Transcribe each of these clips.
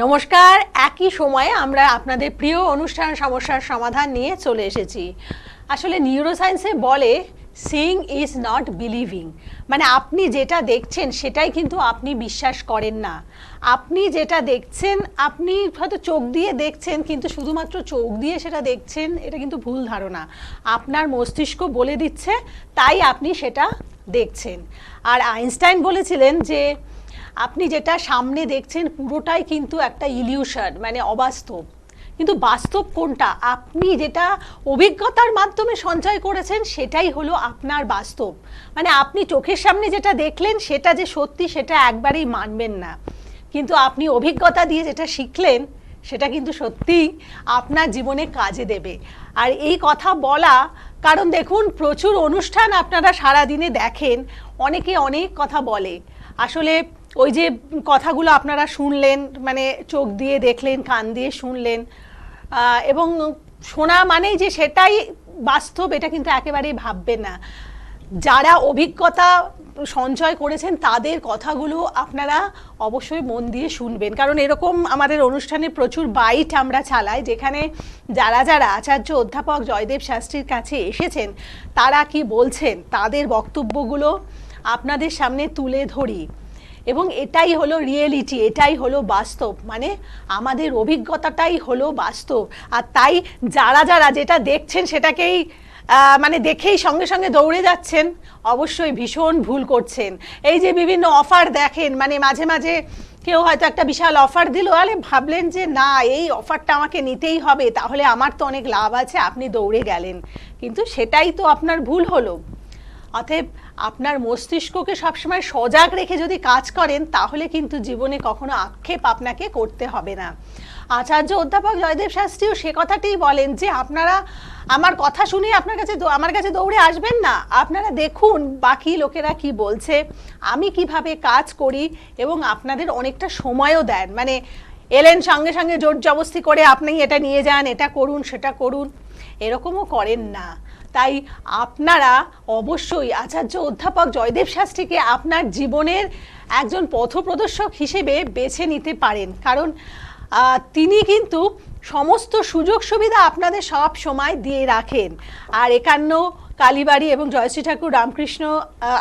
নমস্কার। একই সময়ে আমরা আপনাদের প্রিয় অনুষ্ঠান সমস্যার সমাধান নিয়ে চলে এসেছি। আসলে নিউরোসায়েন্সে বলে সিইং ইজ নট বিলিভিং, মানে আপনি যেটা দেখছেন সেটাই কিন্তু আপনি বিশ্বাস করেন না। আপনি যেটা দেখছেন, আপনি হয়তো চোখ দিয়ে দেখছেন, কিন্তু শুধুমাত্র চোখ দিয়ে সেটা দেখছেন, এটা কিন্তু ভুল ধারণা। আপনার মস্তিষ্ক বলে দিচ্ছে, তাই আপনি সেটা দেখছেন। আর আইনস্টাইন বলেছিলেন যে আপনি যেটা সামনে দেখছেন পুরোটাই কিন্তু একটা ইলিউশন, মানে অবাস্তব। কিন্তু বাস্তব কোনটা? আপনি যেটা অভিজ্ঞতার মাধ্যমে সঞ্চয় করেছেন সেটাই হলো আপনার বাস্তব। মানে আপনি চোখের সামনে যেটা দেখলেন সেটা যে সত্যি সেটা একবারেই মানবেন না, কিন্তু আপনি অভিজ্ঞতা দিয়ে যেটা শিখলেন সেটা কিন্তু সত্যিই আপনার জীবনে কাজে দেবে। আর এই কথা বলা, কারণ দেখুন প্রচুর অনুষ্ঠান আপনারা সারাদিনে দেখেন, অনেকে অনেক কথা বলে। আসলে ওই যে কথাগুলো আপনারা শুনলেন, মানে চোখ দিয়ে দেখলেন, কান দিয়ে শুনলেন, এবং শোনা মানেই যে সেটাই বাস্তব, এটা কিন্তু একেবারেই ভাববেন না। যারা অভিজ্ঞতা সঞ্চয় করেছেন তাদের কথাগুলো আপনারা অবশ্যই মন দিয়ে শুনবেন, কারণ এরকম আমাদের অনুষ্ঠানে প্রচুর বাইট আমরা চালাই, যেখানে যারা যারা আচার্য অধ্যাপক জয়দেব শাস্ত্রীর কাছে এসেছেন তারা কি বলছেন তাদের বক্তব্যগুলো আপনাদের সামনে তুলে ধরি। এবং এটাই হলো রিয়েলিটি, এটাই হলো বাস্তব, মানে আমাদের অভিজ্ঞতাটাই হলো বাস্তব। আর তাই যারা যারা যেটা দেখছেন সেটাকেই মানে দেখেই সঙ্গে সঙ্গে দৌড়ে যাচ্ছেন, অবশ্যই ভীষণ ভুল করছেন। এই যে বিভিন্ন অফার দেখেন, মানে মাঝে মাঝে কেউ হয়তো একটা বিশাল অফার দিল, আরে ভাবলেন যে না এই অফারটা আমাকে নিতেই হবে, তাহলে আমার তো অনেক লাভ আছে, আপনি দৌড়ে গেলেন, কিন্তু সেটাই তো আপনার ভুল হলো। অতএব আপনার মস্তিষ্ককে সবসময় সজাগ রেখে যদি কাজ করেন তাহলে কিন্তু জীবনে কখনো আক্ষেপ আপনাকে করতে হবে না। আচার্য অধ্যাপক জয়দেব শাস্ত্রীও সে কথাটিই বলেন যে আপনারা আমার কথা শুনে আমার কাছে দৌড়ে আসবেন না, আপনারা দেখুন বাকি লোকেরা কি বলছে, আমি কিভাবে কাজ করি, এবং আপনাদের অনেকটা সময়ও দেন। মানে এলেন সঙ্গে সঙ্গে জোর জবস্তি করে আপনি এটা নিয়ে যান, এটা করুন, সেটা করুন, এরকমও করেন না। তাই আপনারা অবশ্যই আচার্য অধ্যাপক জয়দেব শাস্ত্রীকে আপনার জীবনের একজন পথপ্রদর্শক হিসেবে বেছে নিতে পারেন, কারণ তিনি কিন্তু সমস্ত সুযোগ সুবিধা আপনাদের সব সময় দিয়ে রাখেন। আর 51 কালীবাড়ি এবং জয়শ্রী ঠাকুর রামকৃষ্ণ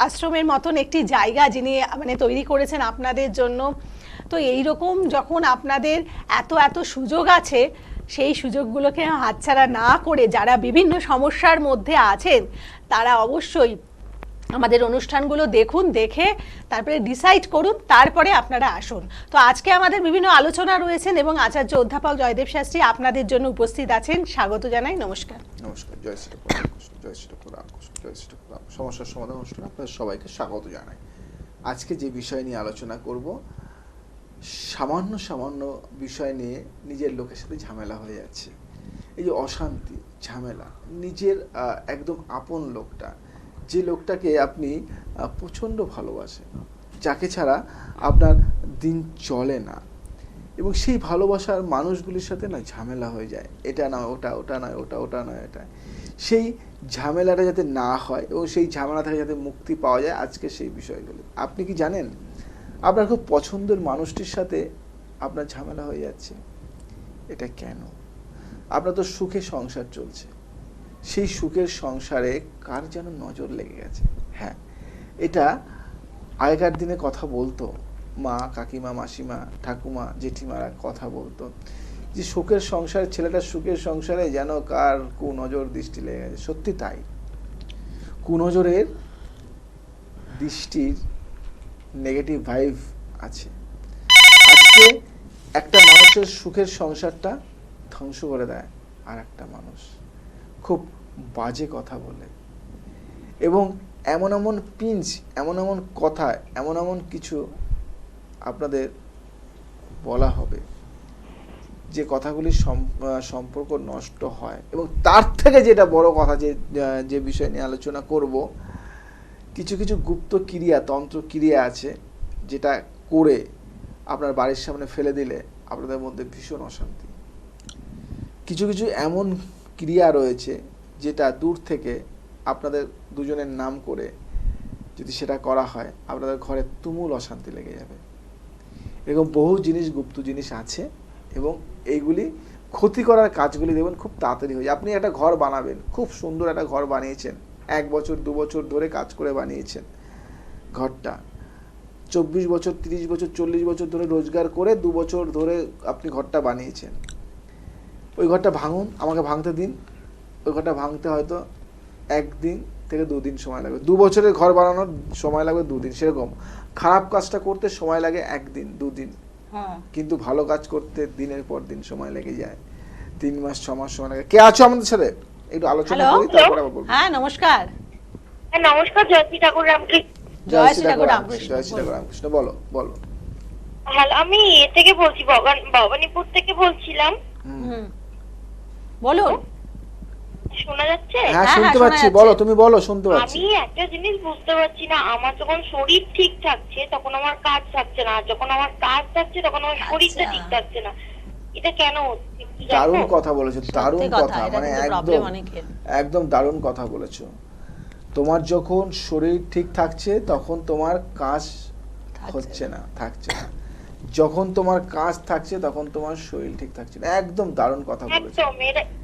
আশ্রমের মতন একটি জায়গা যিনি মানে তৈরি করেছেন আপনাদের জন্য। তো এইরকম যখন আপনাদের এত এত সুযোগ আছে, সেই সুযোগগুলোকে হাতছাড়া না করে যারা বিভিন্ন সমস্যার মধ্যে আছেন তারা অবশ্যই আমাদের অনুষ্ঠানগুলো দেখুন, দেখে তারপরে ডিসাইড করুন, তারপরে আপনারা আসুন। তো আজকে আমাদের বিভিন্ন আলোচনা রয়েছেন এবং আচার্য অধ্যাপক জয়দেব শাস্ত্রী আপনাদের জন্য উপস্থিত আছেন। স্বাগত জানাই। নমস্কার। নমস্কার। জয় শ্রী ঠাকুর। সমস্যার সমাধান অনুষ্ঠানে আপনাদের সবাইকে স্বাগত জানাই। আজকে যে বিষয় নিয়ে আলোচনা করব, সামান্য সামান্য বিষয় নিয়ে নিজের লোকের সাথে ঝামেলা হয়ে যাচ্ছে। এই যে অশান্তি, ঝামেলা, নিজের একদম আপন লোকটা, যে লোকটাকে আপনি প্রচণ্ড ভালোবাসেন, যাকে ছাড়া আপনার দিন চলে না, এবং সেই ভালোবাসার মানুষগুলির সাথে না ঝামেলা হয়ে যায়, এটা নয় ওটা, ওটা নয় ওটা, ওটা নয় এটা। সেই ঝামেলাটা যাতে না হয় এবং সেই ঝামেলা থেকে যাতে মুক্তি পাওয়া যায়, আজকে সেই বিষয়গুলি। আপনি কি জানেন আপনার খুব পছন্দের মানুষটির সাথে আপনার ঝামেলা হয়ে যাচ্ছে? এটা কেন? আপনার তো সুখে সংসার চলছে, সেই সুখের সংসারে কার যেন নজর লেগে গেছে। হ্যাঁ, এটা আগেকার দিনে কথা বলতো, মা, কাকিমা, মাসিমা, ঠাকুমা, জেঠিমারা কথা বলতো যে সুখের সংসার, ছেলেটার সুখের সংসারে যেন কার কুনজর দৃষ্টি লেগে গেছে। সত্যি তাই, কুনজরের দৃষ্টির নেগেটিভ ভাইব আছে। আজকে একটা মানুষের সুখের সংসারটা ধ্বংস করে দেয় আর একটা মানুষ খুব বাজে কথা বলে, এবং এমন এমন পিঞ্চ, এমন এমন কথা, এমন এমন কিছু আপনাদের বলা হবে যে কথাগুলি সম্পর্ক নষ্ট হয়। এবং তার থেকে যেটা বড় কথা, যে বিষয় নিয়ে আলোচনা করব, কিছু কিছু গুপ্ত ক্রিয়া, তন্ত্র ক্রিয়া আছে, যেটা করে আপনার বাড়ির সামনে ফেলে দিলে আপনাদের মধ্যে ভীষণ অশান্তি। কিছু কিছু এমন ক্রিয়া রয়েছে যেটা দূর থেকে আপনাদের দুজনের নাম করে যদি সেটা করা হয়, আপনাদের ঘরে তুমুল অশান্তি লেগে যাবে। এরকম বহু জিনিস, গুপ্ত জিনিস আছে, এবং এইগুলি ক্ষতি করার কাজগুলি দেখবেন খুব তাড়াতাড়ি হয়ে যায়। আপনি একটা ঘর বানাবেন, খুব সুন্দর একটা ঘর বানিয়েছেন, 1 বছর 2 বছর ধরে কাজ করে বানিয়েছেন ঘরটা, 24 বছর 30 বছর 40 বছর ধরে রোজগার করে 2 বছর ধরে আপনি ঘরটা বানিয়েছেন। ওই ঘরটা ভাঙুন, আমাকে ভাঙতে দিন, ওই ঘরটা ভাঙতে হয়তো 1 দিন থেকে 2 দিন সময় লাগবে। 2 বছরের ঘর বানানোর সময় লাগবে 2 দিন। সেরকম খারাপ কাজটা করতে সময় লাগে 1 দিন 2 দিন, কিন্তু ভালো কাজ করতে দিনের পর দিন সময় লেগে যায়, 3 মাস 6 মাস সময় লাগে। কে আছো আমাদের সাথে? একটু আলোচনা হ্যালো? করি, তারপরে আবার বলবো। হ্যাঁ, নমস্কার। হ্যাঁ, নমস্কার। জয়শ্রী ঠাকুর রামকৃষ্ণ। জয় শ্রী ঠাকুর রামকৃষ্ণ। জয় শ্রী ঠাকুর রামকৃষ্ণ। বলো বলো। হ্যালো, আমি এ থেকে বলছি, ভবানীপুর থেকে বলছিলাম। হুম, বলুন। শোনা যাচ্ছে? হ্যাঁ, হ্যাঁ, শুনতে শোনা পাচ্ছি, যাচ্ছে। বলো, তুমি বলো, শুনতে পাচ্ছি। আমি একটা জিনিস বুঝতে পারছি না, আমার যখন শরীর ঠিক থাকছে তখন আমার কাজ থাকছে না, আর যখন আমার কাজ থাকছে তখন আমার শরীরটা আচ্ছা। ঠিক থাকছে না। এটা কেন হচ্ছে একটু জানবো? দারুণ কথা বলেছো, দারুণ সত্যি কথা, এটা মানে কিন্তু একদম প্রবলেম অনেকের। একদম দারুণ কথা বলেছো। তোমার যখন শরীর ঠিক থাকছে তখন তোমার কাজ হচ্ছে না, থাকছে না। যখন তোমার কাজ থাকছে তখন তোমার শরীর ঠিক থাকছে না। একদম দারুণ কথা বলেছো। একদম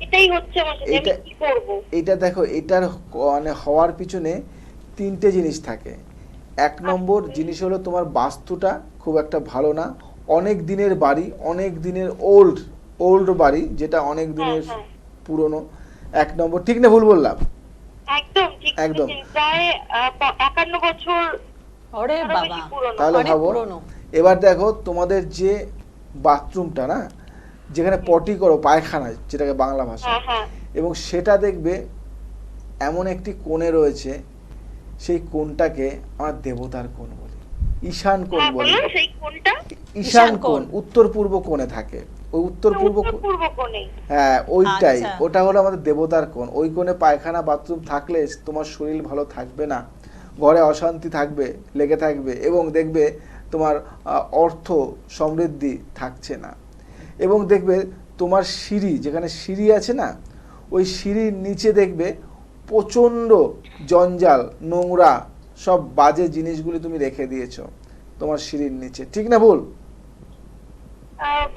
এটাই হচ্ছে আমার সাথে। আমি কি করব? এটা দেখো, এটার মানে হওয়ার পিছনে 3টে জিনিস থাকে। 1 নম্বর জিনিস হলো তোমার বাস্তুটা খুব একটা ভালো না, অনেক দিনের বাড়ি, অনেক দিনের ওল্ড বাড়ি, যেটা অনেক দিনের হ্যাঁ। পুরনো। 1 নম্বর, ঠিক না ভুল বললাম? একদম ঠিক একদম। বলেছেন। প্রায় 51 বছর ওরে আরো বাবা, বেশি পুরনো। তাহলে অনেক ভাবো, পুরনো। এবার দেখো তোমাদের যে বাথরুমটা না, যেখানে পটি করো, পায়খানা যেটাকে বাংলা ভাষা, হ্যাঁ হ্যাঁ এবং সেটা দেখবে এমন একটি কোণে রয়েছে, সেই কোণটাকে আমরা দেবতার কোণ বলি, ঈশান কোণ হ্যাঁ, বলি। বলুন সেই কোনটা? ঈশান কোণ। কোণ উত্তর পূর্ব কোণে থাকে, ওই উত্তর পূর্ব পূর্ব কোণে। হ্যাঁ ওইটাই, আচ্ছা। ওটা হলো আমাদের দেবতার কোণ। ওই কোণে পায়খানা বাথরুম থাকলে তোমার শরীর ভালো থাকবে না, ঘরে অশান্তি থাকবে, লেগে থাকবে, এবং দেখবে তোমার অর্থ সমৃদ্ধি থাকছে না। এবং দেখবে তোমার সিঁড়ি, যেখানে সিঁড়ি আছে না, ওই সিঁড়ির নিচে দেখবে প্রচণ্ড জঞ্জাল, নোংরা, সব বাজে জিনিসগুলি তুমি রেখে দিয়েছো তোমার সিঁড়ির নিচে, ঠিক না ভুল?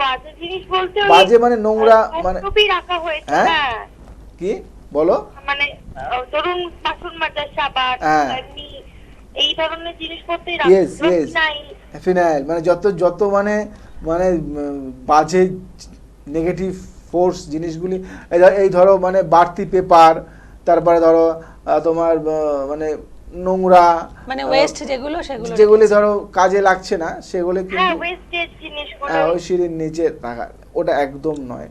বাজে জিনিস বলতে বাজে মানে নোংরা, মানে টুপি রাখা হয়েছে। হ্যাঁ? হ্যাঁ, কি বলো? মানে ধরুন বাসন মাজার সাবান, হ্যাঁ। এমনি এই ধরনের জিনিসপত্রই Yes, রাখা। yes. নাই। ফিনাইল, মানে যত মানে মানে বাজে নেগেটিভ ফোর্স জিনিসগুলি, এই ধরো মানে বাড়তি পেপার, তারপরে ধরো তোমার মানে নোংরা, মানে ওয়েস্ট যেগুলো সেগুলো যেগুলি ধরো কাজে লাগছে না, সেগুলি হ্যাঁ, কিন্তু ওয়েস্টেজ জিনিসগুলো। ওই সিঁড়ির নিচে রাখা, ওটা একদম নয়।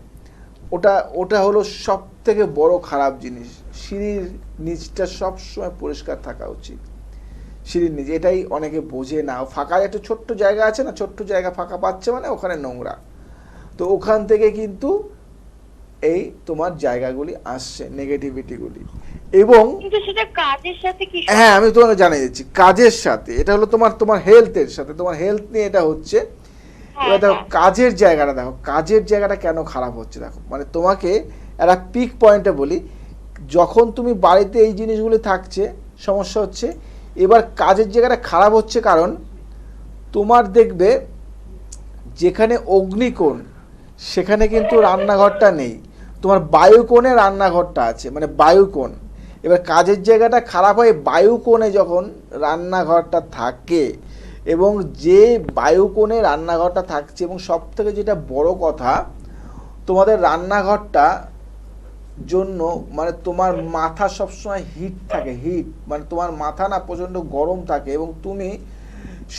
ওটা হলো সব থেকে বড় খারাপ জিনিস। সিঁড়ির নিচটা সবসময় পরিষ্কার থাকা উচিত, সিঁড়ির নিচে। এটাই অনেকে বোঝে না। ফাঁকা একটা ছোট্ট জায়গা আছে না, ছোট্ট জায়গা ফাঁকা পাচ্ছে মানে ওখানে নোংরা, তো ওখান থেকে কিন্তু এই তোমার জায়গাগুলি আসছে, নেগেটিভিটিগুলি। এবং কিন্তু সেটা কাজের সাথে কি হ্যাঁ, আমি তোমাকে জানিয়ে দিচ্ছি, কাজের সাথে, এটা হলো তোমার হেলথের সাথে, তোমার হেলথ নিয়ে এটা হচ্ছে। এবার দেখো কাজের জায়গাটা, দেখো কাজের জায়গাটা কেন খারাপ হচ্ছে। দেখো মানে তোমাকে একটা পিক পয়েন্টে বলি, যখন তুমি বাড়িতে এই জিনিসগুলি থাকছে সমস্যা হচ্ছে। এবার কাজের জায়গাটা খারাপ হচ্ছে কারণ তোমার দেখবে যেখানে অগ্নিকোণ সেখানে কিন্তু রান্নাঘরটা নেই, তোমার বায়ুকোণে রান্নাঘরটা আছে, মানে বায়ুকোণ। এবার কাজের জায়গাটা খারাপ হয় বায়ুকোণে যখন রান্নাঘরটা থাকে, এবং যে বায়ুকোণে রান্নাঘরটা থাকছে, এবং সব থেকে যেটা বড় কথা, তোমাদের রান্নাঘরটা জন্য মানে তোমার মাথা সবসময় হিট থাকে, হিট মানে তোমার মাথা না প্রচণ্ড গরম থাকে, এবং তুমি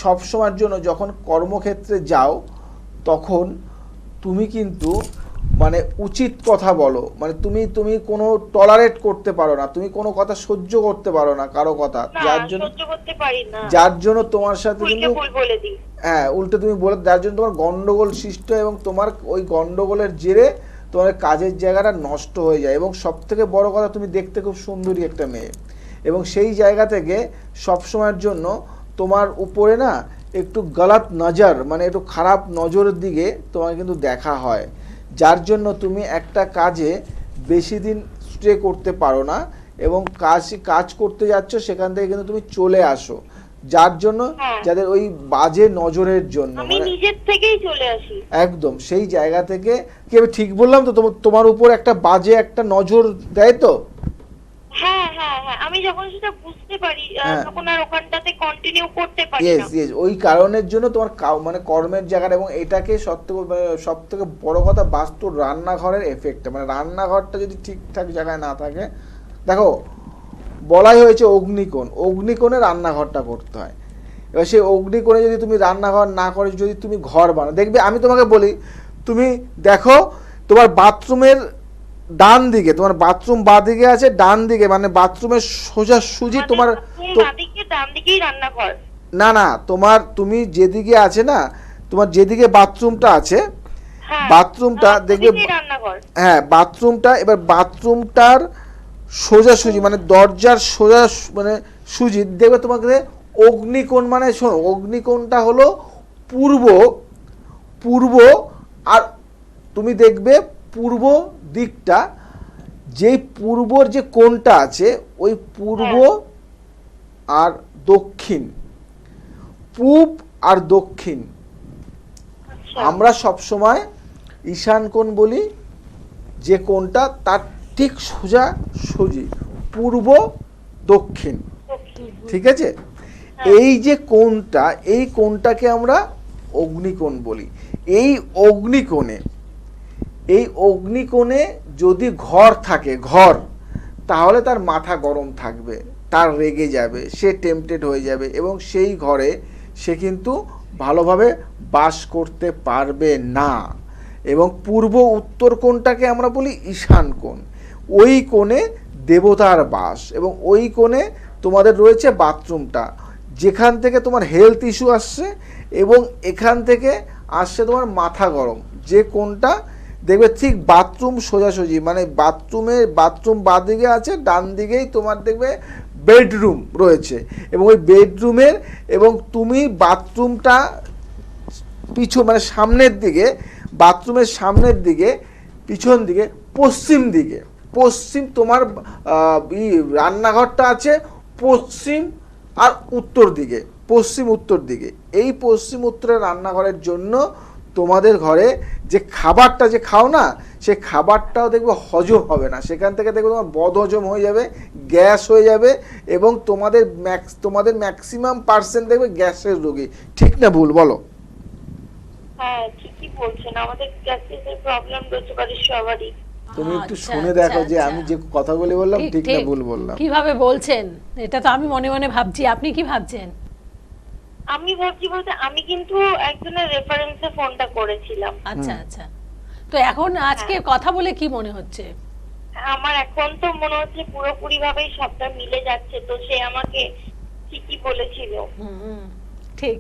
সবসময়ের জন্য যখন কর্মক্ষেত্রে যাও তখন তুমি কিন্তু মানে উচিত কথা বলো, মানে তুমি কোনো টলারেট করতে পারো না, তুমি কোনো কথা সহ্য করতে পারো না, কারো কথা, যার জন্য তোমার সাথে কিন্তু হ্যাঁ উল্টে তুমি বলে, যার জন্য তোমার গন্ডগোল সৃষ্টি হয়, এবং তোমার ওই গন্ডগোলের জেরে তোমার কাজের জায়গাটা নষ্ট হয়ে যায়। এবং সব থেকে বড় কথা, তুমি দেখতে খুব সুন্দরী একটা মেয়ে, এবং সেই জায়গা থেকে সবসময়ের জন্য তোমার উপরে না একটু গলত নজর, মানে একটু খারাপ নজরের দিকে তোমার কিন্তু দেখা হয়, যার জন্য তুমি একটা কাজে বেশি দিন স্টে করতে পারো না, এবং কাজ করতে যাচ্ছ সেখান থেকে কিন্তু তুমি চলে আসো। যার জন্য হ্যাঁ। যাদের ওই বাজে নজরের জন্য, আমি মানে নিজের থেকেই চলে আসি। একদম সেই জায়গা থেকে, কি আমি ঠিক বললাম তো? তোমার উপর একটা বাজে একটা নজর দেয় তো। হ্যাঁ হ্যাঁ হ্যাঁ, আমি যখন সেটা বুঝতে পারি হ্যাঁ। তখন আর ওখানটাতে কন্টিনিউ করতে পারি ইয়েস না। ইয়েস, ওই কারণের জন্য তোমার মানে কর্মের জায়গাটা, এবং এটাকে সব থেকে বড় কথা বাস্তুর রান্নাঘরের এফেক্ট, মানে রান্নাঘরটা যদি ঠিকঠাক জায়গায় না থাকে, দেখো বলাই হয়েছে অগ্নিকোণ, অগ্নিকোণে রান্নাঘরটা করতে হয়। এবার সেই অগ্নিকোণে যদি তুমি রান্নাঘর না করে যদি তুমি ঘর বানাও, দেখবে আমি তোমাকে বলি, তুমি দেখো তোমার বাথরুমের ডান দিকে, তোমার বাথরুম বাঁ দিকে আছে, ডান দিকে মানে বাথরুমের সোজা সুজি তোমার বাদিকে ডান দিকেই রান্নাঘর। না না, তুমি যেদিকে আছে না, তোমার যেদিকে বাথরুমটা আছে, হ্যাঁ, বাথরুমটা দেখবে, ওদিকেই রান্নাঘর। হ্যাঁ বাথরুমটা, এবার বাথরুমটার সোজা সুজি মানে দরজার সোজা মানে সুজি দেখবে তোমাকে অগ্নিকোণ, মানে শোনো অগ্নিকোণটা হলো পূর্ব, পূর্ব, আর তুমি দেখবে পূর্ব দিকটা, যেই পূর্বর যে কোণটা আছে ওই পূর্ব আর দক্ষিণ, পূব আর দক্ষিণ, আচ্ছা। আমরা সব সময় ঈশান কোণ বলি, যে কোণটা তার ঠিক সোজা সুজি পূর্ব দক্ষিণ, ঠিক আছে? এই যে কোণটা, এই কোণটাকে আমরা অগ্নিকোণ বলি। এই অগ্নিকোণে, এই অগ্নিকোণে যদি ঘর থাকে, ঘর, তাহলে তার মাথা গরম থাকবে, তার রেগে যাবে, সে টেম্পটেড হয়ে যাবে, এবং সেই ঘরে সে কিন্তু ভালোভাবে বাস করতে পারবে না। এবং পূর্ব উত্তর কোণটাকে আমরা বলি ঈশান কোণ, ওই কোণে দেবতার বাস, এবং ওই কোণে তোমাদের রয়েছে বাথরুমটা, যেখান থেকে তোমার হেলথ ইস্যু আসছে, এবং এখান থেকে আসছে তোমার মাথা গরম, যে কোণটা দেখবে ঠিক বাথরুম সোজাসুজি, মানে বাথরুম বাঁদিকে আছে, ডান দিকেই তোমার দেখবে বেডরুম রয়েছে, এবং ওই বেডরুমের, এবং তুমি বাথরুমটা মানে সামনের দিকে, বাথরুমের সামনের দিকে, পিছন দিকে, পশ্চিম দিকে, পশ্চিম তোমার রান্নাঘরটা আছে পশ্চিম আর উত্তর দিকে, পশ্চিম উত্তর দিকে। এই পশ্চিম উত্তরের রান্নাঘরের জন্য তোমাদের ঘরে যে খাবারটা যে খাও না, সে খাবারটাও দেখবে হজম হবে না, সেখান থেকে দেখবে তোমার বদহজম হয়ে যাবে, গ্যাস হয়ে যাবে, এবং তোমাদের ম্যাক্সিমাম পার্সেন্ট দেখবে গ্যাসের রোগী। ঠিক না ভুল বলো? হ্যাঁ ঠিকই বলছেন, আমাদের গ্যাসের প্রবলেম রয়েছে বাড়ির সবারই। তুমি একটু আচ্ছা, শুনে আচ্ছা, দেখো যে আচ্ছা। আমি যে কথাগুলি বললাম ঠিক না ভুল বললাম। কিভাবে বলছেন এটা তো আমি মনে মনে ভাবছি, আপনি কি ভাবছেন? আমি ভাবছি বলতে, আমি কিন্তু একজনের রেফারেন্সে ফোনটা করেছিলাম। আচ্ছা আচ্ছা, তো এখন আজকে কথা বলে কি মনে হচ্ছে? আমার এখন তো মনে হচ্ছে পুরোপুরি ভাবেই সবটা মিলে যাচ্ছে, তো সে আমাকে ঠিকই বলেছিল। হুম, ঠিক।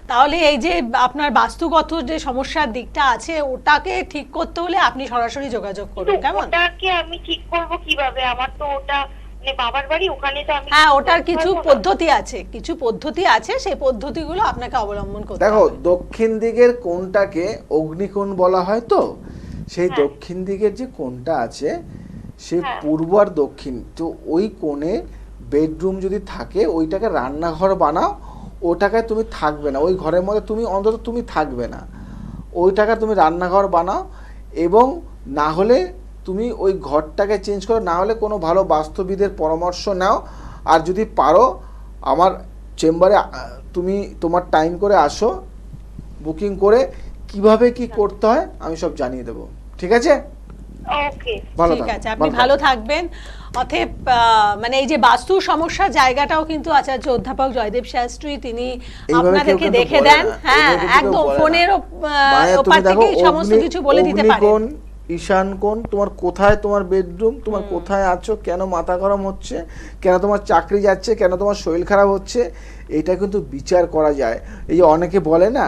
তাহলে এই যে আপনার বাস্তুগত যে সমস্যার দিকটা আছে, ওটাকে ঠিক করতে হলে আপনি সরাসরি যোগাযোগ করুন, কিন্তু কেমন? ওটাকে আমি ঠিক করব কিভাবে? আমার তো ওটা মানে বাবার বাড়ি, ওখানে তো আমি হ্যাঁ, ওটার করতে কিছু পারবো না। পদ্ধতি আছে, কিছু পদ্ধতি আছে, সেই পদ্ধতিগুলো আপনাকে অবলম্বন করতে দেখো হবে। দক্ষিণ দিকের কোণটাকে অগ্নিকোণ বলা হয়, তো সেই হ্যাঁ। দক্ষিণ দিকের যে কোণটা আছে, সেই হ্যাঁ। পূর্ব আর দক্ষিণ, তো ওই কোণে বেডরুম যদি থাকে, ওইটাকে রান্নাঘর বানাও, ওটাকে তুমি থাকবে না, ওই ঘরের মধ্যে তুমি অন্তত তুমি থাকবে না, ওইটাকে তুমি রান্নাঘর বানাও, এবং না হলে তুমি ওই ঘরটাকে চেঞ্জ করো, না হলে কোনো ভালো বাস্তুবিদের পরামর্শ নাও। আর যদি পারো আমার চেম্বারে তুমি তোমার টাইম করে আসো, বুকিং করে, কিভাবে কি করতে হয় আমি সব জানিয়ে দেবো, ঠিক আছে? ওকে, ভালো ঠিক থাকো, আছে, আপনি ভালো থাকবেন। অতএব মানে এই যে বাস্তু সমস্যার জায়গাটাও কিন্তু আচার্য অধ্যাপক জয়দেব শাস্ত্রী তিনি এইভাবে কেউ আপনাদেরকে কিন্তু দেখে বলে দেন। না, হ্যাঁ, এইভাবে কিন্তু কেউ একদম বলে না। ফোনের মানে ওপার তুমি দেখো থেকে সমস্ত কিছু বলে দিতে পারেন। অগ্নিকোণ, ঈশান কোণ, তোমার কোথায় তোমার বেডরুম, তোমার কোথায় আছো, কেন মাথা গরম হচ্ছে, কেন তোমার চাকরি যাচ্ছে, কেন তোমার শরীর খারাপ হচ্ছে, এটা কিন্তু বিচার করা যায়। এই যে অনেকে বলে না,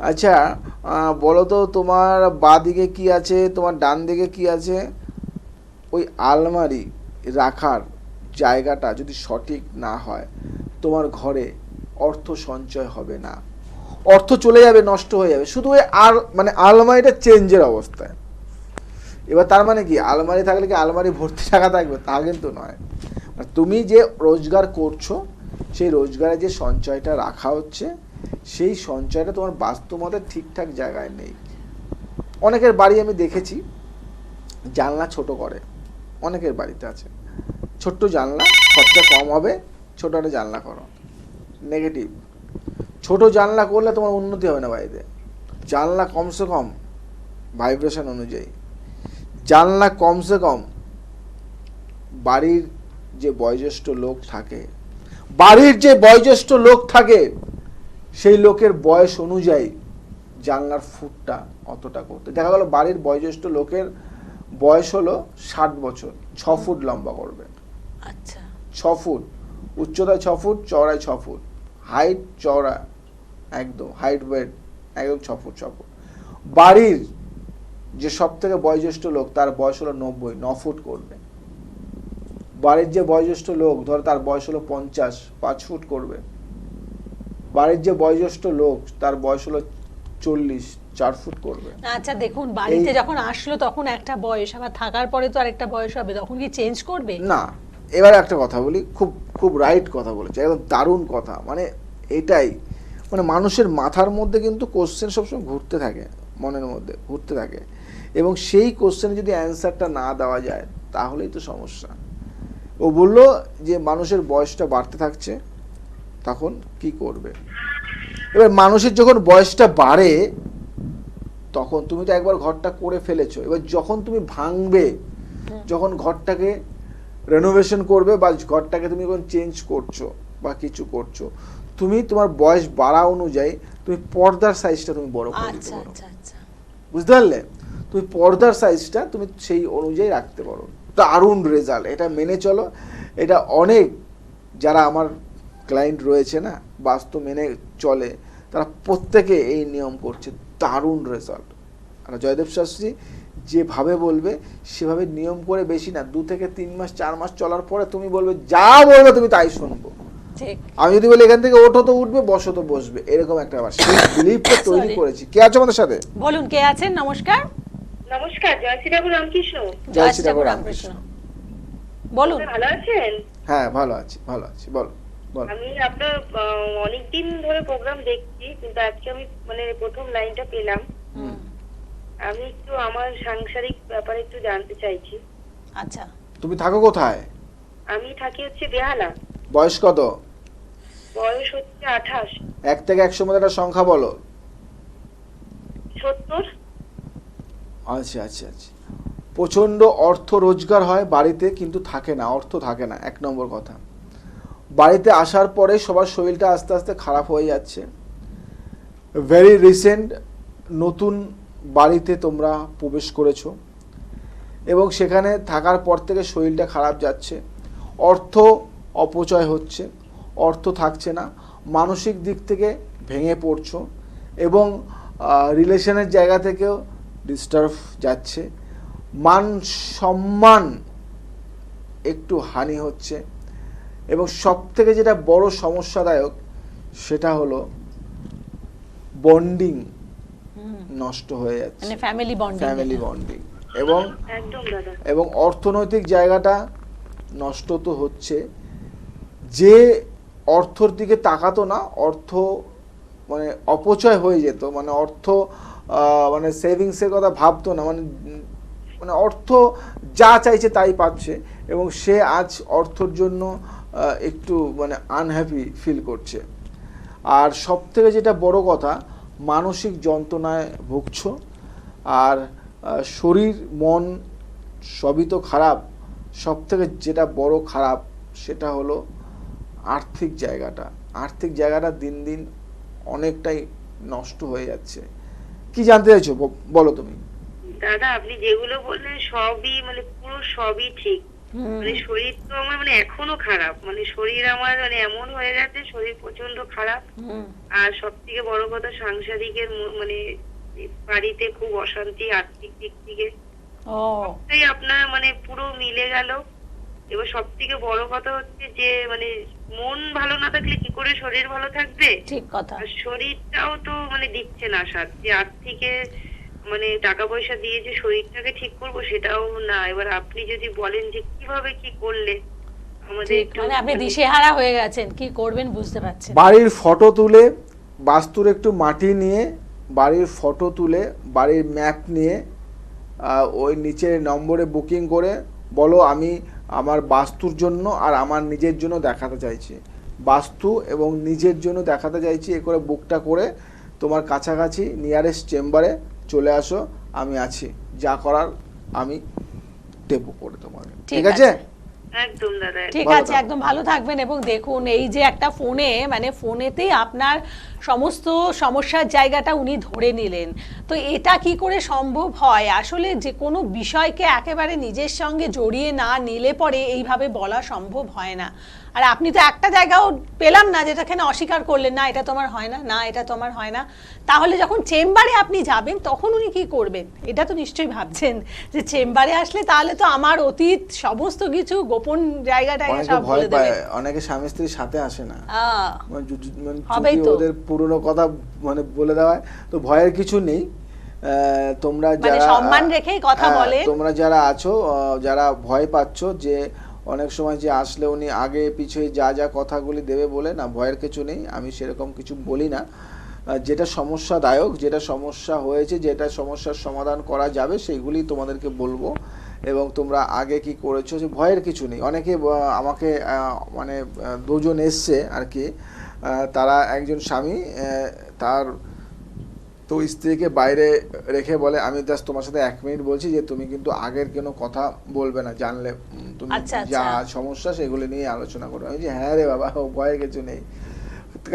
আচ্ছা বলো তো তোমার বাঁ দিকে কি আছে, তোমার ডান দিকে কি আছে, ওই আলমারি রাখার জায়গাটা যদি সঠিক না হয়, তোমার ঘরে অর্থ সঞ্চয় হবে না, অর্থ চলে যাবে, নষ্ট হয়ে যাবে, শুধু ওই মানে আলমারিটা চেঞ্জের অবস্থায়। এবার তার মানে কি, আলমারি থাকলে কি আলমারি ভর্তি টাকা থাকবে? তা কিন্তু নয়। তুমি যে রোজগার করছো সেই রোজগারে যে সঞ্চয়টা রাখা হচ্ছে সেই সঞ্চয়টা তোমার বাস্তবতার ঠিকঠাক জায়গায় নেই। অনেকের বাড়ি আমি দেখেছি জানলা ছোট করে, অনেকের বাড়িতে আছে ছোট্ট জানলা, খরচা কম হবে, ছোট একটা জানলা করো। নেগেটিভ। ছোট জানলা করলে তোমার উন্নতি হবে না বাড়িতে। জানলা কমসে কম ভাইব্রেশন অনুযায়ী, জানলা কমসে কম বাড়ির যে বয়োজ্যেষ্ঠ লোক থাকে, সেই লোকের বয়স অনুযায়ী জানলার ফুটটা অতটা করতে। দেখা গেল বাড়ির বয়োজ্যেষ্ঠ লোকের বয়স হলো 60 বছর, 6 ফুট লম্বা করবে। আচ্ছা, 6 ফুট উচ্চতায়, 6 ফুট চওড়ায়, 6 ফুট হাইট, চওড়া একদম, হাইট ওয়েট একদম 6 ফুট 6 ফুট। বাড়ির যে সব থেকে বয়োজ্যেষ্ঠ লোক তার বয়স হলো 90, 9 ফুট করবে। বাড়ির যে বয়োজ্যেষ্ঠ লোক ধর তার বয়স হলো 50, 5 ফুট করবে। বাড়ির যে বয়োজ্যেষ্ঠ লোক তার বয়স হলো 40, 4 ফুট করবে। আচ্ছা দেখুন, বাড়িতে যখন আসলো তখন একটা বয়স, আবার থাকার পরে তো আরেকটা বয়স হবে, তখন কি চেঞ্জ করবে? না, এবার একটা কথা বলি, খুব খুব রাইট কথা বলেছে, একদম দারুণ কথা। মানে এটাই, মানে মানুষের মাথার মধ্যে কিন্তু কোশ্চেন সবসময় ঘুরতে থাকে, মনের মধ্যে ঘুরতে থাকে, এবং সেই কোশ্চেনে যদি অ্যান্সারটা না দেওয়া যায় তাহলেই তো সমস্যা। ও বলল যে মানুষের বয়সটা বাড়তে থাকছে, তখন কি করবে? এবার মানুষের যখন বয়সটা বাড়ে তখন তুমি তো একবার ঘরটা করে ফেলেছো, এবার যখন তুমি ভাঙবে, যখন ঘরটাকে রেনোভেশন করবে বা ঘরটাকে তুমি যখন চেঞ্জ করছো বা কিছু করছো, তুমি তোমার বয়স বাড়া অনুযায়ী তুমি পর্দার সাইজটা তুমি বড় করে দিতে আচ্ছা পারো। আচ্ছা আচ্ছা, বুঝতে পারলে? তুমি পর্দার সাইজটা তুমি সেই অনুযায়ী রাখতে পারো। দারুণ রেজাল্ট, এটা মেনে চলো। এটা অনেক যারা আমার ক্লায়েন্ট রয়েছে না, বাস্তব মেনে চলে, তারা প্রত্যেকে এই নিয়ম করছে, দারুণ রেজাল্ট। আর জয়দেব শাস্ত্রী যেভাবে বলবে সেভাবে নিয়ম করে, বেশি না, 2 থেকে 3 মাস 4 মাস চলার পরে তুমি বলবে, যা বলবে তুমি তাই শুনবো। ঠিক। আমি যদি বলি এখান থেকে ওঠো তো উঠবে, বসো তো বসবে, এরকম একটা বিলিফটা তৈরি করেছি। কে আছে আমাদের সাথে? বলুন, কে আছেন? নমস্কার। নমস্কার, জয় শ্রী ঠাকুর রামকৃষ্ণ। জয় শ্রী ঠাকুর রামকৃষ্ণ। বলুন। ভালো আছেন? হ্যাঁ, ভালো আছি, ভালো আছি, বল বল। আমি আপনার অনেকদিন ধরে প্রোগ্রাম দেখছি, কিন্তু আজকে আমি মানে প্রথম লাইনটা পেলাম। আমি একটু আমার সাংসারিক ব্যাপারে একটু জানতে চাইছি। আচ্ছা, তুমি থাকো কোথায়? আমি থাকি হচ্ছে বেহালা। বয়স কত? বয়স হচ্ছে 28। 1 থেকে 100 মধ্যে একটা সংখ্যা বলো। 70। আচ্ছা আচ্ছা আচ্ছা। প্রচন্ড অর্থ রোজগার হয় বাড়িতে, কিন্তু থাকে না, অর্থ থাকে না, 1 নম্বর কথা। বাড়িতে আসার পরে সবার শরীরটা আস্তে আস্তে খারাপ হয়ে যাচ্ছে। ভেরি রিসেন্ট নতুন বাড়িতে তোমরা প্রবেশ করেছো এবং সেখানে থাকার পর থেকে শরীরটা খারাপ যাচ্ছে, অর্থ অপচয় হচ্ছে, অর্থ থাকছে না, মানসিক দিক থেকে ভেঙে পড়ছো এবং রিলেশনের জায়গা থেকেও ডিস্টার্ব যাচ্ছে, মান সম্মান একটু হানি হচ্ছে, এবং সব থেকে যেটা বড় সমস্যাদায়ক সেটা হলো বন্ডিং নষ্ট হয়ে যাচ্ছে, মানে ফ্যামিলি বন্ডিং এবং একদম দাদা। এবং অর্থনৈতিক জায়গাটা নষ্ট তো হচ্ছে। যে অর্থর দিকে তাকাতো না, অর্থ মানে অপচয় হয়ে যেত, মানে অর্থ মানে সেভিংসের কথা ভাবতো না, মানে মানে অর্থ যা চাইছে তাই পাচ্ছে, এবং সে আজ অর্থর জন্য একটু মানে আনহ্যাপি ফিল করছে। আর সব থেকে যেটা বড় কথা, মানসিক যন্ত্রণায় ভুগছো, আর শরীর মন সবই তো খারাপ। সব থেকে যেটা বড় খারাপ সেটা হলো আর্থিক জায়গাটা দিন দিন অনেকটাই নষ্ট হয়ে যাচ্ছে। কি জানতে চাইছো বলো তুমি? দাদা, আপনি যেগুলো বললেন সবই মানে পুরো সবই ঠিক। মানে শরীর তো আমার মানে এখনো খারাপ, মানে শরীর আমার মানে এমন হয়ে গেছে, শরীর প্রচন্ড খারাপ। আর সব থেকে বড় কথা, সাংসারিকের মানে বাড়িতে খুব অশান্তি, আর্থিক দিক থেকে সবটাই আপনার মানে পুরো মিলে গেল। এবার সব থেকে বড় কথা হচ্ছে যে মানে মন ভালো না থাকলে কি করে শরীর ভালো থাকবে? ঠিক কথা। আর শরীরটাও তো মানে দিচ্ছে না সাথ, যে আর্থিকে মানে টাকা পয়সা দিয়ে যে শরীরটাকে ঠিক করবো সেটাও না। এবার আপনি যদি বলেন যে কিভাবে কি করলে আমার আমাদের ঠিক, একটু মানে আপনি দিশেহারা হয়ে গেছেন, কি করবেন বুঝতে পারছেন। বাড়ির ফটো তুলে, বাস্তুর একটু মাটি নিয়ে, বাড়ির ফটো তুলে, বাড়ির ম্যাপ নিয়ে ওই নিচে নম্বরে বুকিং করে বলো আমি আমার বাস্তুর জন্য আর আমার নিজের জন্য দেখাতে চাইছি, বাস্তু এবং নিজের জন্য দেখাতে চাইছি, এ করে বুকটা করে তোমার কাছাকাছি নিয়ারেস্ট চেম্বারে চলে আসো, আমি আছি, যা করার আমি দেবো করে তোমাকে, ঠিক আছে? একদম দাদা, ঠিক ভালো আছে, থাকো। একদম ভালো থাকবেন। এবং দেখুন এই যে একটা ফোনে, মানে ফোনেতেই আপনার সমস্ত সমস্যার জায়গাটা উনি ধরে নিলেন, তো এটা কি করে সম্ভব হয়? আসলে যে কোনো বিষয়কে একেবারে নিজের সঙ্গে জড়িয়ে না নিলে পরে এইভাবে বলা সম্ভব হয় না। আর আপনি তো একটা জায়গাও পেলাম না যেটাখানে অস্বীকার করলেন, না এটা তোমার হয় না, না এটা তোমার হয় না। তাহলে যখন চেম্বারে আপনি যাবেন তখন উনি কি করবেন? এটা তো নিশ্চয়ই ভাবছেন যে চেম্বারে আসলে তাহলে তো আমার অতীত সমস্ত কিছু গোপন জায়গাটা অনেকে সব ভয় বলে পায়, দেবে। অনেকে স্বামী স্ত্রীর সাথে আসে না, মানে হবেই যদি তো। ওদের পুরনো কথা মানে বলে দেওয়া হয়, তো ভয়ের কিছু নেই। তোমরা মানে যারা সম্মান রেখেই কথা বলেন। তোমরা যারা আছো, যারা ভয় পাচ্ছ যে অনেক সময় যে আসলে উনি আগে পিছিয়ে যা যা কথাগুলি দেবে বলে, না, ভয়ের কিছু নেই, আমি সেরকম কিছু বলি না। যেটা সমস্যাদায়ক, যেটা সমস্যা হয়েছে, যেটা সমস্যার সমাধান করা যাবে সেইগুলি তোমাদেরকে বলবো, এবং তোমরা আগে কি করেছো, যে ভয়ের কিছু নেই। অনেকে আমাকে মানে দুজন এসছে আর কি, তারা একজন স্বামী তার তো স্ত্রীকে বাইরে রেখে বলে আমি জাস্ট তোমার সাথে 1 মিনিট বলছি, যে তুমি কিন্তু আগের কোনো কথা বলবে না, জানলে তুমি আচ্ছা, যা আচ্ছা। সমস্যা সেগুলি নিয়ে আলোচনা করো। আমি যে হ্যাঁ রে বাবা, ভয়ের কিছু নেই,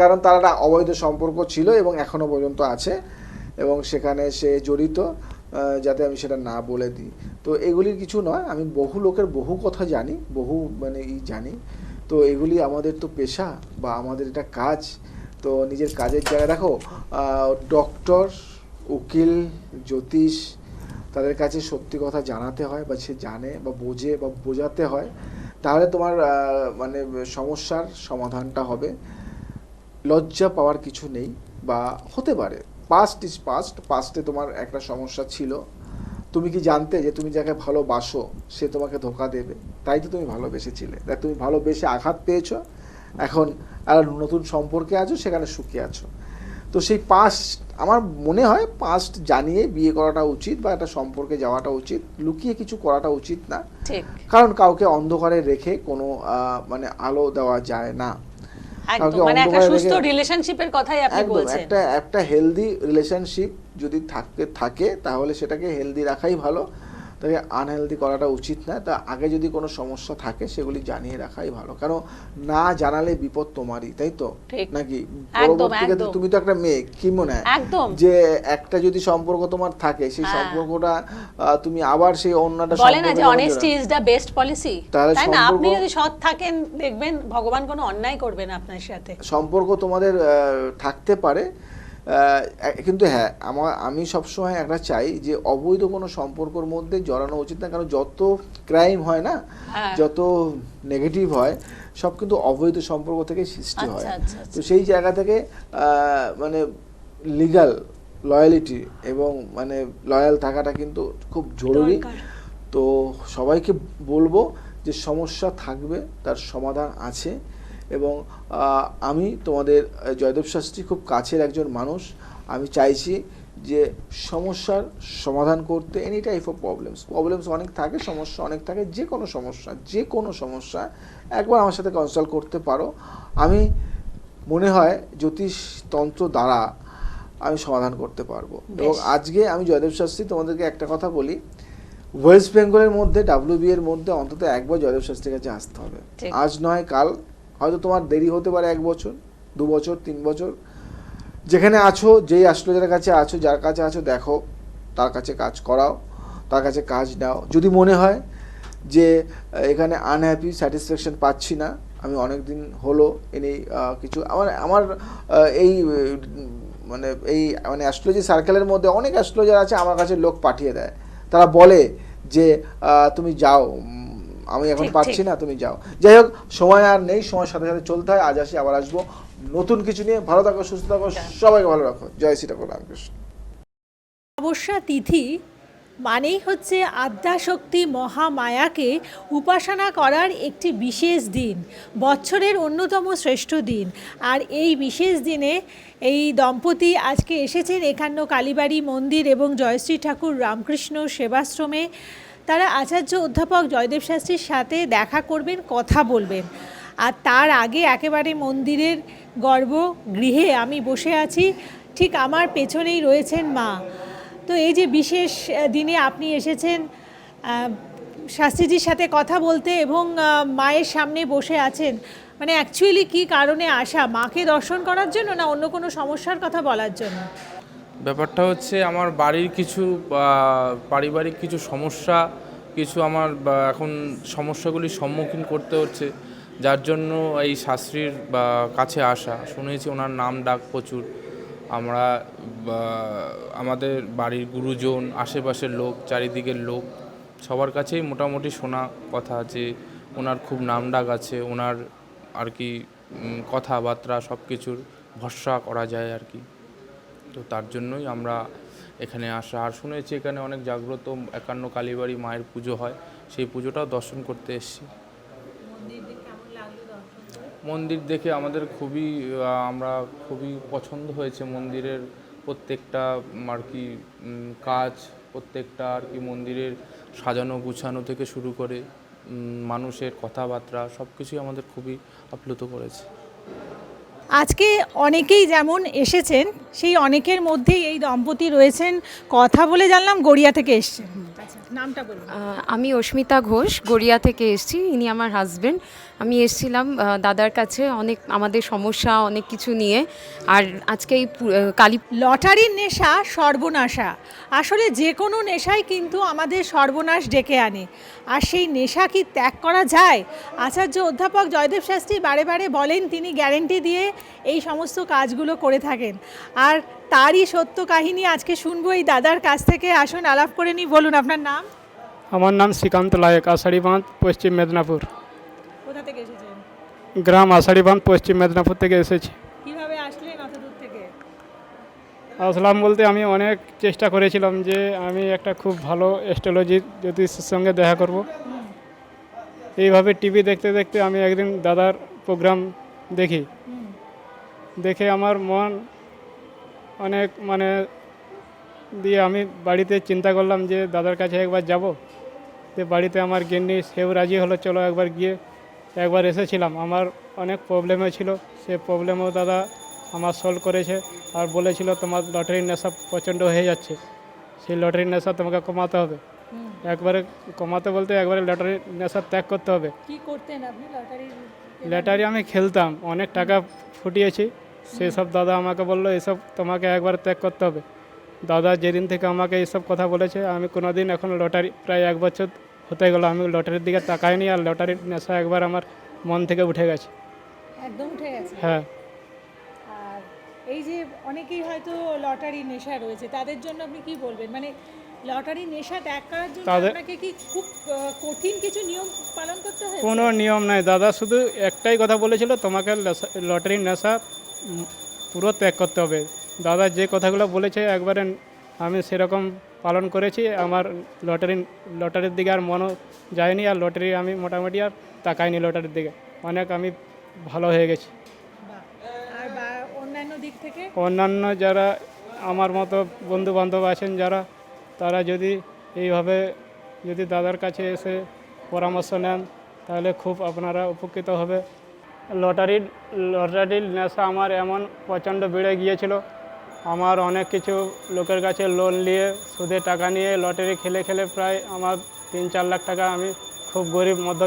কারণ তার একটা অবৈধ সম্পর্ক ছিল এবং এখনো পর্যন্ত আছে, এবং সেখানে সে জড়িত, যাতে আমি সেটা না বলে দিই। তো এগুলির কিছু নয়, আমি বহু লোকের বহু কথা জানি, বহু মানে জানি, তো এগুলি আমাদের তো পেশা বা আমাদের এটা কাজ। তো নিজের কাজের জায়গায় দেখো, ডক্টর, উকিল, জ্যোতিষ, তাদের কাছে সত্যি কথা জানাতে হয়, বা সে জানে বা বোঝে বা বোঝাতে হয়, তাহলে তোমার মানে সমস্যার সমাধানটা হবে। লজ্জা পাওয়ার কিছু নেই, বা হতে পারে পাস্ট ইজ পাস্ট, পাস্টে তোমার একটা সমস্যা ছিল, তুমি কি জানতে যে তুমি যাকে ভালোবাসো সে তোমাকে ধোকা দেবে? তাই তো তুমি ভালোবেসেছিলে, তাই তুমি ভালোবেসে আঘাত পেয়েছো, এখন আর নতুন সম্পর্কে আছো, সেখানে সুখে আছো। তো সেই পাস্ট, আমার মনে হয় পাস্ট জানিয়ে বিয়ে করাটা উচিত, বা একটা সম্পর্কে যাওয়াটা উচিত, লুকিয়ে কিছু করাটা উচিত না। ঠিক, কারণ কাউকে অন্ধকারে রেখে কোনো মানে আলো দেওয়া যায় না। একদম, মানে একটা সুস্থ রিলেশনশিপের কথাই আপনি একদম, বলছেন। একটা হেলদি রিলেশনশিপ যদি থাকে তাহলে সেটাকে হেলদি রাখাই ভালো, তাকে আনহেলদি করাটা উচিত না। তা আগে যদি কোনো সমস্যা থাকে সেগুলি জানিয়ে রাখাই ভালো, কারণ না জানালে বিপদ তোমারই, তাই তো ঠিক। নাকি? একদম, পরবর্তীতে একদম। তুমি তো একটা মেয়ে, কি মনে হয় একদম। যে একটা যদি সম্পর্ক তোমার থাকে, সেই হ্যাঁ। সম্পর্কটা তুমি আবার সেই অন্যটা বলে না যে সম্পর্কে honesty is the best policy, তাহলে তাই না? আপনি সম্পর্ক- যদি সৎ থাকেন দেখবেন ভগবান কোনো অন্যায় করবে না আপনার সাথে। সম্পর্ক তোমাদের থাকতে পারে, কিন্তু হ্যাঁ, আমি সবসময় একটা চাই যে অবৈধ কোনো সম্পর্কের মধ্যে জড়ানো উচিত না, কারণ যত ক্রাইম হয় না, হ্যাঁ। যত নেগেটিভ হয়, সব কিন্তু অবৈধ সম্পর্ক থেকে সৃষ্টি হয়। আচ্ছা, তো সেই জায়গা থেকে মানে লিগ্যাল লয়ালিটি এবং মানে লয়াল থাকাটা কিন্তু খুব জরুরি। দরকার। তো সবাইকে বলবো যে সমস্যা থাকবে, তার সমাধান আছে, এবং আমি তোমাদের জয়দেব শাস্ত্রী খুব কাছের একজন মানুষ। আমি চাইছি যে সমস্যার সমাধান করতে, এনি টাইপ অফ প্রবলেমস অনেক থাকে, সমস্যা অনেক থাকে, যে কোনো সমস্যা একবার আমার সাথে কনসাল্ট করতে পারো। আমি মনে হয় জ্যোতিষতন্ত্র দ্বারা আমি সমাধান করতে পারবো। এবং আজকে আমি জয়দেব শাস্ত্রী তোমাদেরকে একটা কথা বলি, ওয়েস্ট বেঙ্গলের মধ্যে WB এর মধ্যে অন্তত একবার জয়দেব শাস্ত্রীর কাছে আসতে হবে। আজ নয় কাল, হয়তো তোমার দেরি হতে পারে 1 বছর, 2 বছর, 3 বছর, যেখানে আছো, যেই অ্যাস্ট্রোলজারের কাছে আছো, যার কাছে আছো, দেখো, তার কাছে কাজ করাও, তার কাছে কাজ নাও। যদি মনে হয় যে এখানে আনহ্যাপি, স্যাটিসফ্যাকশন পাচ্ছি না, আমি অনেক দিন হলো এনেই কিছু আমার এই মানে অ্যাস্ট্রোলজি সার্কেলের মধ্যে অনেক অ্যাস্ট্রোলজার আছে, আমার কাছে লোক পাঠিয়ে দেয়, তারা বলে যে তুমি যাও, আমি এখন পাচ্ছি না, তুমি যাও। যাই হোক, সময় আর নেই, সময়ের সাথে সাথে চলতে হয়। আজ আসি, আবার আসবো নতুন কিছু নিয়ে। ভালো থাকো, সুস্থ থাকো, সবাইকে ভালো রাখো। জয় শ্রী ঠাকুর রামকৃষ্ণ। অমাবস্যা তিথি মানেই হচ্ছে আদ্যাশক্তি মহামায়াকে উপাসনা করার একটি বিশেষ দিন, বছরের অন্যতম শ্রেষ্ঠ দিন। আর এই বিশেষ দিনে এই দম্পতি আজকে এসেছেন একান্ন কালীবাড়ি মন্দির এবং জয়শ্রী ঠাকুর রামকৃষ্ণ সেবাশ্রমে। তারা আচার্য অধ্যাপক জয়দেব শাস্ত্রীর সাথে দেখা করবেন, কথা বলবেন। আর তার আগে একেবারে মন্দিরের গর্ভগৃহে আমি বসে আছি, ঠিক আমার পেছনেই রয়েছেন মা। তো এই যে বিশেষ দিনে আপনি এসেছেন শাস্ত্রীজির সাথে কথা বলতে এবং মায়ের সামনে বসে আছেন, মানে অ্যাকচুয়ালি কী কারণে আসা, মাকে দর্শন করার জন্য না অন্য কোনো সমস্যার কথা বলার জন্য? ব্যাপারটা হচ্ছে আমার বাড়ির কিছু পারিবারিক কিছু সমস্যা, কিছু আমার এখন সমস্যাগুলির সম্মুখীন করতে হচ্ছে, যার জন্য এই শাস্ত্রীর কাছে আসা। শুনেছি ওনার নাম ডাক প্রচুর, আমরা আমাদের বাড়ির গুরুজন, আশেপাশের লোক, চারিদিকের লোক সবার কাছেই মোটামুটি শোনা কথা যে ওনার খুব নাম ডাক আছে, ওনার আর কি কথাবার্তা সব কিছুর ভরসা করা যায় আর কি। তো তার জন্যই আমরা এখানে আসা। আর শুনেছি এখানে অনেক জাগ্রত একান্ন কালীবাড়ি মায়ের পুজো হয়, সেই পুজোটাও দর্শন করতে এসেছি। মন্দির দেখে আমাদের আমরা খুবই পছন্দ হয়েছে মন্দিরের প্রত্যেকটা আর কি কাজ, প্রত্যেকটা আর কি মন্দিরের সাজানো গুছানো থেকে শুরু করে মানুষের কথাবার্তা সব কিছুই আমাদের খুবই আপ্লুত করেছে। আজকে অনেকেই যেমন এসেছেন, সেই অনেকের মধ্যেই এই দম্পতি রয়েছেন। কথা বলে জানলাম গড়িয়া থেকে এসেছেন। আচ্ছা, নামটা বলুন। আমি অস্মিতা ঘোষ, গড়িয়া থেকে এসেছি। ইনি আমার হাজবেন্ড। আমি এসেছিলাম দাদার কাছে আমাদের সমস্যা অনেক কিছু নিয়ে। আর আজকে এই কালী লটারির নেশা সর্বনাশা। আসলে যে কোনো নেশাই কিন্তু আমাদের সর্বনাশ ডেকে আনে। আর সেই নেশা কি ত্যাগ করা যায়? আচার্য অধ্যাপক জয়দেব শাস্ত্রী বারে বারে বলেন, তিনি গ্যারেন্টি দিয়ে এই সমস্ত কাজগুলো করে থাকেন। আর তারই সত্য কাহিনী আজকে শুনবো এই দাদার কাছ থেকে। আসুন আলাপ করে নিই। বলুন আপনার নাম। আমার নাম শ্রীকান্ত লায়েক, আষাঢ়িবাঁধ, পশ্চিম মেদিনীপুর। কোথা থেকে এসেছেন? গ্রাম আষাঢ়িবাঁধ, পশ্চিম মেদিনীপুর থেকে এসেছি। কিভাবে আসলেন অত দূর থেকে? আসলাম বলতে আমি অনেক চেষ্টা করেছিলাম যে আমি একটা খুব ভালো অ্যাস্ট্রোলজি জ্যোতিষের সঙ্গে দেখা করব। এইভাবে টিভি দেখতে দেখতে আমি একদিন দাদার প্রোগ্রাম দেখে আমার মন অনেক দিয়ে আমি বাড়িতে চিন্তা করলাম যে দাদার কাছে একবার যাব। তো বাড়িতে আমার গিন্নি সেও রাজি হলো, চলো একবার গিয়ে একবার এসেছিলাম। আমার অনেক প্রবলেমও ছিল, সে প্রবলেমও দাদা আমার সলভ করেছে। আর বলেছিল তোমার লটারির নেশা প্রচণ্ড হয়ে যাচ্ছে, সেই লটারির নেশা তোমাকে কমাতে হবে। একবারে কমাতে বলতে একবারে লটারির নেশা ত্যাগ করতে হবে। কি করতেন আপনি লটারির? লটারি আমি খেলতাম, অনেক টাকা ফুটিয়েছি। সেসব দাদা আমাকে বললো এসব তোমাকে একবার ত্যাগ করতে হবে। দাদা যেদিন থেকে আমাকে এইসব কথা বলেছে, আমি কোনোদিন এখন লটারি প্রায় 1 বছর হতে গেল আমি লটারির দিকে তাকাইনি। আর লটারির নেশা একবার আমার মন থেকে উঠে গেছে। একদম উঠে গেছে? হ্যাঁ। আর এই যে অনেকেই হয়তো লটারির নেশা রয়েছে, তাদের জন্য আপনি কি বলবেন? মানে লটারির নেশা ত্যাগ করার জন্য আপনাকে কি খুব কঠিন কিছু নিয়ম পালন করতে হয়? কোনো নিয়ম নাই দাদা, শুধু একটাই কথা বলেছিল, তোমাকে লটারির নেশা পুরো ত্যাগ করতে হবে। দাদা যে কথাগুলো বলেছে একবারে আমি সেরকম পালন করেছি। আমার লটারির দিকে আর মনও যায়নি। আর লটারি আমি মোটামুটি আর তাকাইনি লটারির দিকে। অনেক আমি ভালো হয়ে গেছি। আর অন্যান্য দিক থেকে অন্যান্য যারা আমার মতো বন্ধু বান্ধব আছেন যারা, তারা যদি এইভাবে যদি দাদার কাছে এসে পরামর্শ নেন তাহলে খুব আপনারা উপকৃত হবে। লটারির নেশা আমার এমন প্রচণ্ড বেড়ে গিয়েছিল, আমার অনেক কিছু লোকের কাছে লোন নিয়ে সুদে টাকা নিয়ে লটারি খেলে প্রায় আমার 3-4 লাখ টাকা আমি খুব গরিব মধ্য